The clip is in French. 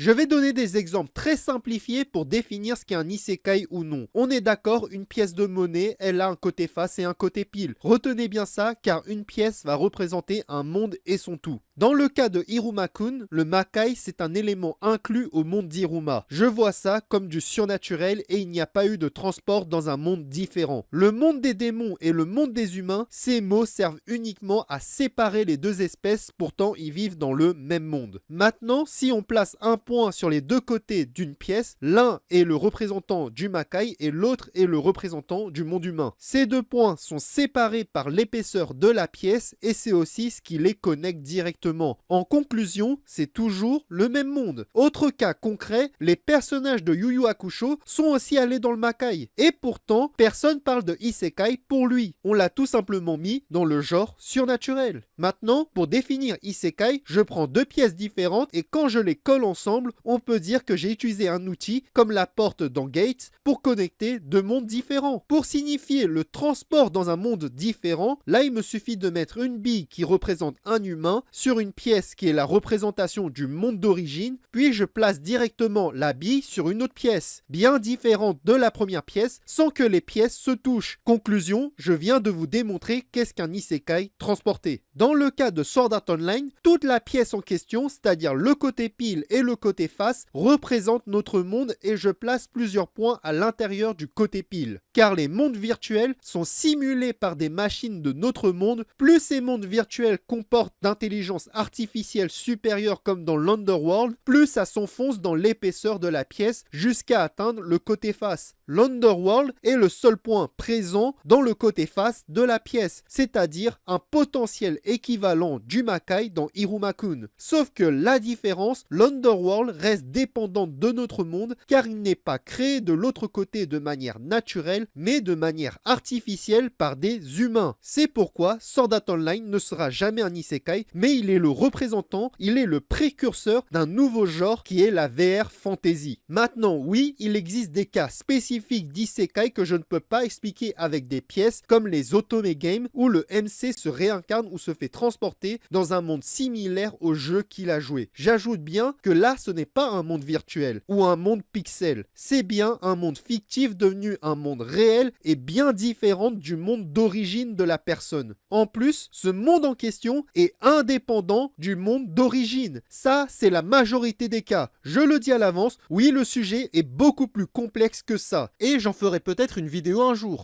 Je vais donner des exemples très simplifiés pour définir ce qu'est un isekai ou non. On est d'accord, une pièce de monnaie, elle a un côté face et un côté pile. Retenez bien ça, car une pièce va représenter un monde et son tout. Dans le cas de Iruma-kun, le Makai, c'est un élément inclus au monde d'Iruma. Je vois ça comme du surnaturel et il n'y a pas eu de transport dans un monde différent. Le monde des démons et le monde des humains, ces mots servent uniquement à séparer les deux espèces, pourtant ils vivent dans le même monde. Maintenant, si on place un point sur les deux côtés d'une pièce, l'un est le représentant du Makai et l'autre est le représentant du monde humain. Ces deux points sont séparés par l'épaisseur de la pièce et c'est aussi ce qui les connecte directement. En conclusion, c'est toujours le même monde. Autre cas concret, les personnages de Yu Yu Hakusho sont aussi allés dans le Makai. Et pourtant, personne parle de Isekai pour lui. On l'a tout simplement mis dans le genre surnaturel. Maintenant, pour définir Isekai, je prends deux pièces différentes et quand je les colle ensemble, on peut dire que j'ai utilisé un outil comme la porte dans Gates pour connecter deux mondes différents. Pour signifier le transport dans un monde différent, là il me suffit de mettre une bille qui représente un humain sur une pièce qui est la représentation du monde d'origine, puis je place directement la bille sur une autre pièce, bien différente de la première pièce, sans que les pièces se touchent. Conclusion, je viens de vous démontrer qu'est-ce qu'un isekai transporté. Dans le cas de Sword Art Online, toute la pièce en question, c'est-à-dire le côté pile et le côté face, représente notre monde et je place plusieurs points à l'intérieur du côté pile. Car les mondes virtuels sont simulés par des machines de notre monde, plus ces mondes virtuels comportent d'intelligence artificielle supérieure comme dans l'Underworld, plus ça s'enfonce dans l'épaisseur de la pièce jusqu'à atteindre le côté face. L'Underworld est le seul point présent dans le côté face de la pièce, c'est-à-dire un potentiel équivalent du Makai dans Iruma-kun. Sauf que la différence, l'Underworld reste dépendante de notre monde car il n'est pas créé de l'autre côté de manière naturelle mais de manière artificielle par des humains. C'est pourquoi Sword Art Online ne sera jamais un isekai mais il est le représentant, il est le précurseur d'un nouveau genre qui est la VR Fantasy. Maintenant, oui, il existe des cas spécifiques d'isekai que je ne peux pas expliquer avec des pièces comme les Otome Games où le MC se réincarne ou se fait transporter dans un monde similaire au jeu qu'il a joué. J'ajoute bien que là, ce n'est pas un monde virtuel ou un monde pixel. C'est bien un monde fictif devenu un monde réel et bien différent du monde d'origine de la personne. En plus, ce monde en question est indépendant du monde d'origine. Ça, c'est la majorité des cas. Je le dis à l'avance, oui, le sujet est beaucoup plus complexe que ça. Et j'en ferai peut-être une vidéo un jour.